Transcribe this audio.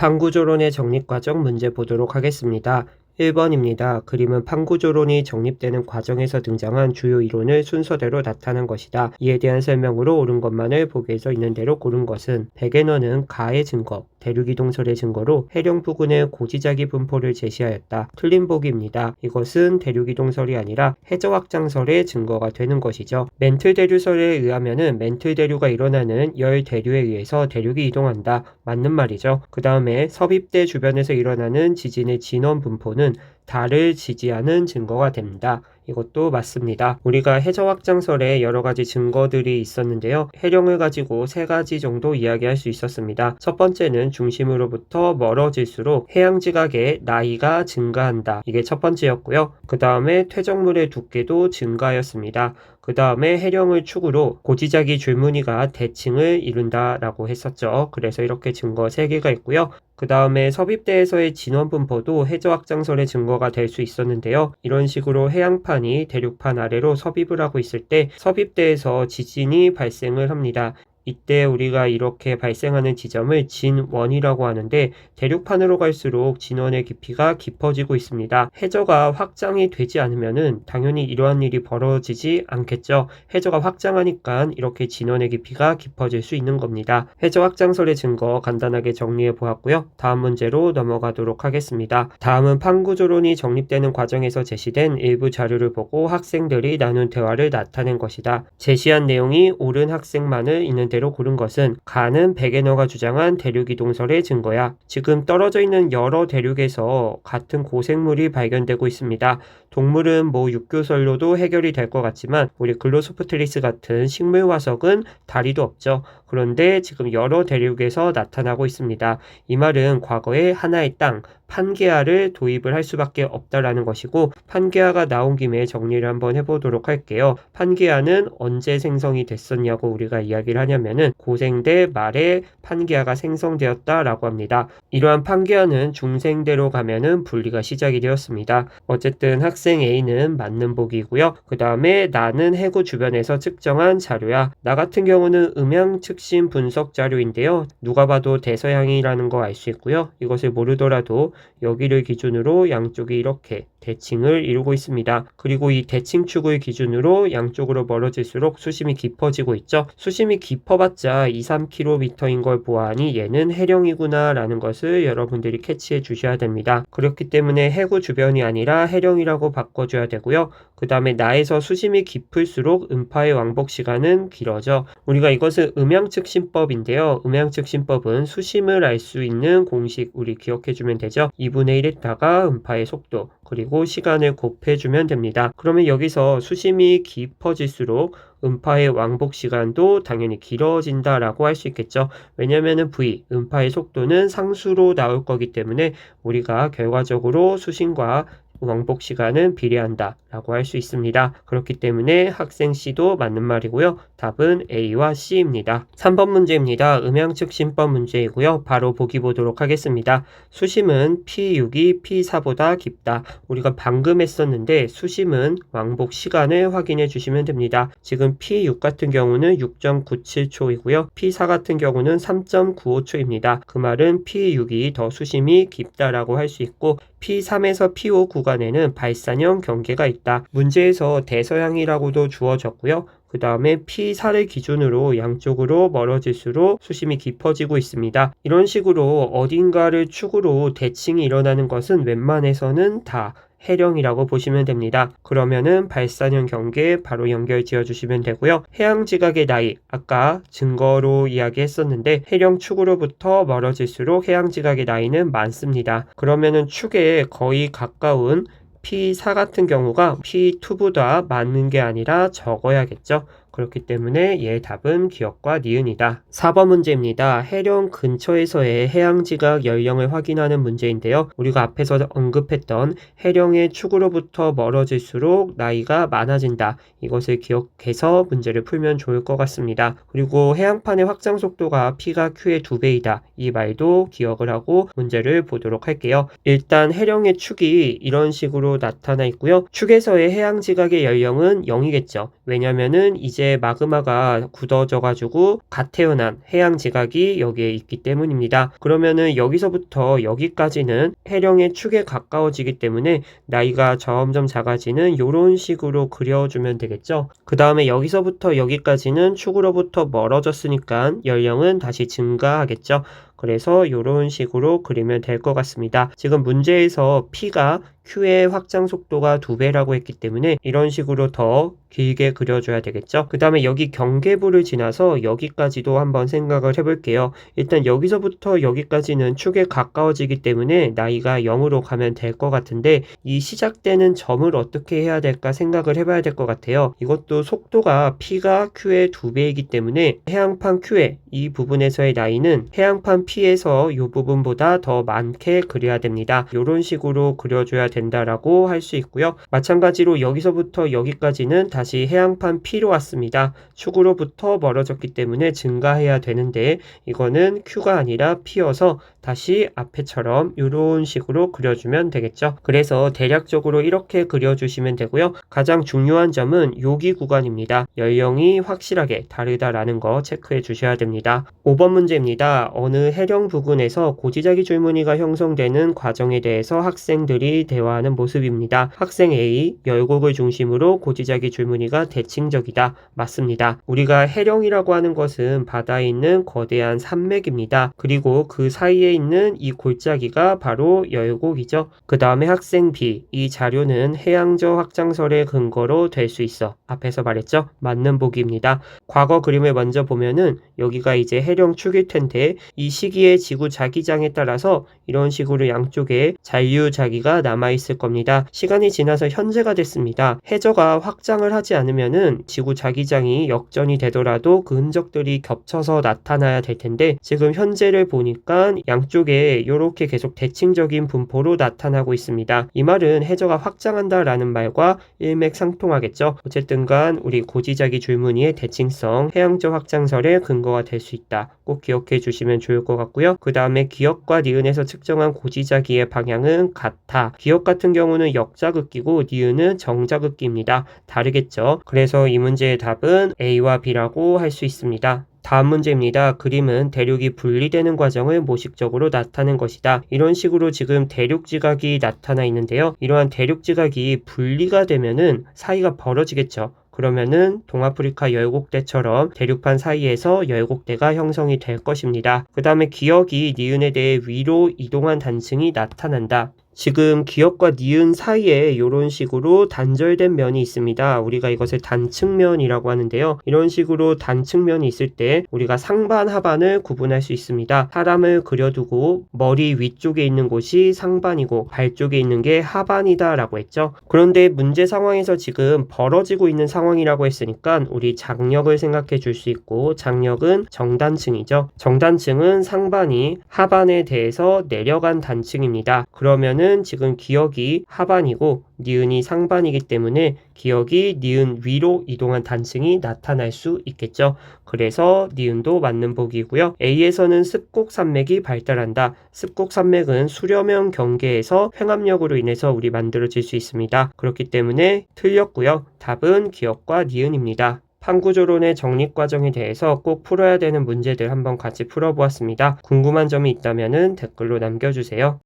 판구조론의 정립과정 문제 보도록 하겠습니다. 1번입니다. 그림은 판구조론이 정립되는 과정에서 등장한 주요 이론을 순서대로 나타낸 것이다. 이에 대한 설명으로 옳은 것만을 보기에서 있는 대로 고른 것은 백에너는 가의 증거, 대륙이동설의 증거로 해령 부근의 고지자기 분포를 제시하였다. 틀린 보기입니다. 이것은 대륙이동설이 아니라 해저확장설의 증거가 되는 것이죠. 멘틀 대류설에 의하면은 멘틀 대류가 일어나는 열 대류에 의해서 대륙이 이동한다. 맞는 말이죠. 그 다음에 섭입대 주변에서 일어나는 지진의 진원 분포는 달을 지지하는 증거가 됩니다. 이것도 맞습니다. 우리가 해저확장설에 여러 가지 증거들이 있었는데요. 해령을 가지고 세 가지 정도 이야기할 수 있었습니다. 첫 번째는 중심으로부터 멀어질수록 해양지각의 나이가 증가한다. 이게 첫 번째였고요. 그 다음에 퇴적물의 두께도 증가하였습니다. 그 다음에 해령을 축으로 고지자기 줄무늬가 대칭을 이룬다라고 했었죠. 그래서 이렇게 증거 3개가 있고요. 그 다음에 섭입대에서의 진원 분포도 해저확장설의 증거가 될 수 있었는데요. 이런 식으로 해양판이 대륙판 아래로 섭입을 하고 있을 때 섭입대에서 지진이 발생을 합니다. 이때 우리가 이렇게 발생하는 지점을 진원이라고 하는데 대륙판으로 갈수록 진원의 깊이가 깊어지고 있습니다. 해저가 확장이 되지 않으면은 당연히 이러한 일이 벌어지지 않겠죠. 해저가 확장하니까 이렇게 진원의 깊이가 깊어질 수 있는 겁니다. 해저 확장설의 증거 간단하게 정리해 보았고요. 다음 문제로 넘어가도록 하겠습니다. 다음은 판구조론이 정립되는 과정에서 제시된 일부 자료를 보고 학생들이 나눈 대화를 나타낸 것이다. 제시한 내용이 옳은 학생만을 있는 대로 고른 것은 가는 백에너가 주장한 대륙이동설의 증거야. 지금 떨어져 있는 여러 대륙에서 같은 고생물이 발견되고 있습니다. 동물은 육교설로도 해결이 될 것 같지만 우리 글로소프트리스 같은 식물 화석은 다리도 없죠. 그런데 지금 여러 대륙에서 나타나고 있습니다. 이 말은 과거에 하나의 땅, 판게아를 도입을 할 수밖에 없다라는 것이고 판게아가 나온 김에 정리를 한번 해보도록 할게요. 판게아는 언제 생성이 됐었냐고 우리가 이야기를 하냐면은 고생대 말에 판게아가 생성되었다라고 합니다. 이러한 판게아는 중생대로 가면은 분리가 시작이 되었습니다. 어쨌든 학생 A는 맞는 보기고요. 그 다음에 나는 해구 주변에서 측정한 자료야. 나 같은 경우는 음양 측신 분석 자료인데요. 누가 봐도 대서양이라는 거 알 수 있고요. 이것을 모르더라도 여기를 기준으로 양쪽이 이렇게 대칭을 이루고 있습니다. 그리고 이 대칭축을 기준으로 양쪽으로 멀어질수록 수심이 깊어지고 있죠. 수심이 깊어봤자 2-3km인 걸 보아하니 얘는 해령이구나 라는 것을 여러분들이 캐치해 주셔야 됩니다. 그렇기 때문에 해구 주변이 아니라 해령이라고 바꿔줘야 되고요. 그 다음에 나에서 수심이 깊을수록 음파의 왕복 시간은 길어져. 우리가 이것은 음양측신법인데요. 음양측신법은 수심을 알 수 있는 공식 우리 기억해주면 되죠. 2분의 1에다가 음파의 속도 그리고 시간을 곱해주면 됩니다. 그러면 여기서 수심이 깊어질수록 음파의 왕복 시간도 당연히 길어진다라고 할 수 있겠죠. 왜냐하면 V, 음파의 속도는 상수로 나올 거기 때문에 우리가 결과적으로 수심과 왕복 시간은 비례한다 라고 할 수 있습니다. 그렇기 때문에 학생 C도 맞는 말이고요. 답은 A와 C입니다. 3번 문제입니다. 음양측신법 문제이고요. 바로 보기 보도록 하겠습니다. 수심은 P6이 P4보다 깊다. 우리가 방금 했었는데 수심은 왕복 시간을 확인해 주시면 됩니다. 지금 P6 같은 경우는 6.97초이고요. P4 같은 경우는 3.95초입니다. 그 말은 P6이 더 수심이 깊다라고 할 수 있고 P3에서 P5 구간에는 발산형 경계가 있다. 문제에서 대서양이라고도 주어졌고요. 그 다음에 P4를 기준으로 양쪽으로 멀어질수록 수심이 깊어지고 있습니다. 이런 식으로 어딘가를 축으로 대칭이 일어나는 것은 웬만해서는 다 해령이라고 보시면 됩니다. 그러면은 발산형 경계에 바로 연결 지어주시면 되고요. 해양지각의 나이, 아까 증거로 이야기했었는데 해령 축으로부터 멀어질수록 해양지각의 나이는 많습니다. 그러면은 축에 거의 가까운 P4 같은 경우가 P2보다 많은 게 아니라 적어야겠죠. 그렇기 때문에 얘의 답은 기억과 니은이다. 4번 문제입니다. 해령 근처에서의 해양지각 연령을 확인하는 문제인데요. 우리가 앞에서 언급했던 해령의 축으로부터 멀어질수록 나이가 많아진다. 이것을 기억해서 문제를 풀면 좋을 것 같습니다. 그리고 해양판의 확장 속도가 P가 Q의 2배이다. 이 말도 기억을 하고 문제를 보도록 할게요. 일단 해령의 축이 이런 식으로 나타나 있고요. 축에서의 해양지각의 연령은 0이겠죠. 왜냐면은 이제 이제 마그마가 굳어져가지고 갓 태어난 해양 지각이 여기에 있기 때문입니다. 그러면은 여기서부터 여기까지는 해령의 축에 가까워지기 때문에 나이가 점점 작아지는 이런 식으로 그려주면 되겠죠. 그 다음에 여기서부터 여기까지는 축으로부터 멀어졌으니까 연령은 다시 증가하겠죠. 그래서 이런 식으로 그리면 될 것 같습니다. 지금 문제에서 P가 Q의 확장 속도가 2배라고 했기 때문에 이런 식으로 더 길게 그려줘야 되겠죠. 그 다음에 여기 경계부를 지나서 여기까지도 한번 생각을 해볼게요. 일단 여기서부터 여기까지는 축에 가까워지기 때문에 나이가 0으로 가면 될 것 같은데 이 시작되는 점을 어떻게 해야 될까 생각을 해봐야 될 것 같아요. 이것도 속도가 P가 Q의 2배이기 때문에 해양판 Q의 이 부분에서의 나이는 해양판 P에서 이 부분보다 더 많게 그려야 됩니다. 이런 식으로 그려줘야 된다라고 할 수 있고요. 마찬가지로 여기서부터 여기까지는 다시 해양판 P로 왔습니다. 축으로부터 멀어졌기 때문에 증가해야 되는데 이거는 Q가 아니라 P여서 다시 앞에처럼 이런 식으로 그려주면 되겠죠. 그래서 대략적으로 이렇게 그려주시면 되고요. 가장 중요한 점은 여기 구간입니다. 연령이 확실하게 다르다라는 거 체크해 주셔야 됩니다. 5번 문제입니다. 어느 해령 부근에서 고지자기 줄무늬가 형성되는 과정에 대해서 학생들이 대화하는 모습입니다. 학생 A, 열곡을 중심으로 고지자기 줄무늬가 대칭적이다. 맞습니다. 우리가 해령이라고 하는 것은 바다에 있는 거대한 산맥입니다. 그리고 그 사이에 있는 이 골짜기가 바로 열곡이죠. 그 다음에 학생 B, 이 자료는 해양저 확장설의 근거로 될 수 있어. 앞에서 말했죠? 맞는 보기입니다. 과거 그림을 먼저 보면은 여기가 이제 해령 축일 텐데 이 시기의 지구 자기장에 따라서 이런 식으로 양쪽에 잔류자기가 남아있을 겁니다. 시간이 지나서 현재가 됐습니다. 해저가 확장을 하지 않으면은 지구 자기장이 역전이 되더라도 그 흔적들이 겹쳐서 나타나야 될 텐데 지금 현재를 보니까 양쪽에 이렇게 계속 대칭적인 분포로 나타나고 있습니다. 이 말은 해저가 확장한다라는 말과 일맥상통하겠죠. 어쨌든 간 우리 고지자기 줄무늬의 대칭성, 해양저 확장설의 근거가 될 수 있다. 꼭 기억해 주시면 좋을 것 같고요. 그 다음에 기역과 니은에서 측정한 고지자기의 방향은 같아. 기역 같은 경우는 역자극기고 니은은 정자극기입니다. 다르겠죠. 그래서 이 문제의 답은 A와 B라고 할 수 있습니다. 다음 문제입니다. 그림은 대륙이 분리되는 과정을 모식적으로 나타낸 것이다. 이런 식으로 지금 대륙지각이 나타나 있는데요. 이러한 대륙지각이 분리가 되면은 사이가 벌어지겠죠. 그러면은 동아프리카 열곡대처럼 대륙판 사이에서 열곡대가 형성이 될 것입니다. 그 다음에 기역이 니은에 대해 위로 이동한 단층이 나타난다. 지금 기역과 니은 사이에 이런 식으로 단절된 면이 있습니다. 우리가 이것을 단층면이라고 하는데요. 이런 식으로 단층면이 있을 때 우리가 상반, 하반을 구분할 수 있습니다. 사람을 그려두고 머리 위쪽에 있는 곳이 상반이고 발 쪽에 있는 게 하반이다 라고 했죠. 그런데 문제 상황에서 지금 벌어지고 있는 상황이라고 했으니까 우리 장력을 생각해 줄 수 있고 장력은 정단층이죠. 정단층은 상반이 하반에 대해서 내려간 단층입니다. 그러면은 지금 기역이 하반이고 니은이 상반이기 때문에 기역이 니은 위로 이동한 단층이 나타날 수 있겠죠. 그래서 니은도 맞는 보기고요. A에서는 습곡 산맥이 발달한다. 습곡 산맥은 수려면 경계에서 횡압력으로 인해서 우리 만들어질 수 있습니다. 그렇기 때문에 틀렸고요. 답은 기역과 니은입니다. 판구조론의 정립 과정에 대해서 꼭 풀어야 되는 문제들 한번 같이 풀어보았습니다. 궁금한 점이 있다면 댓글로 남겨주세요.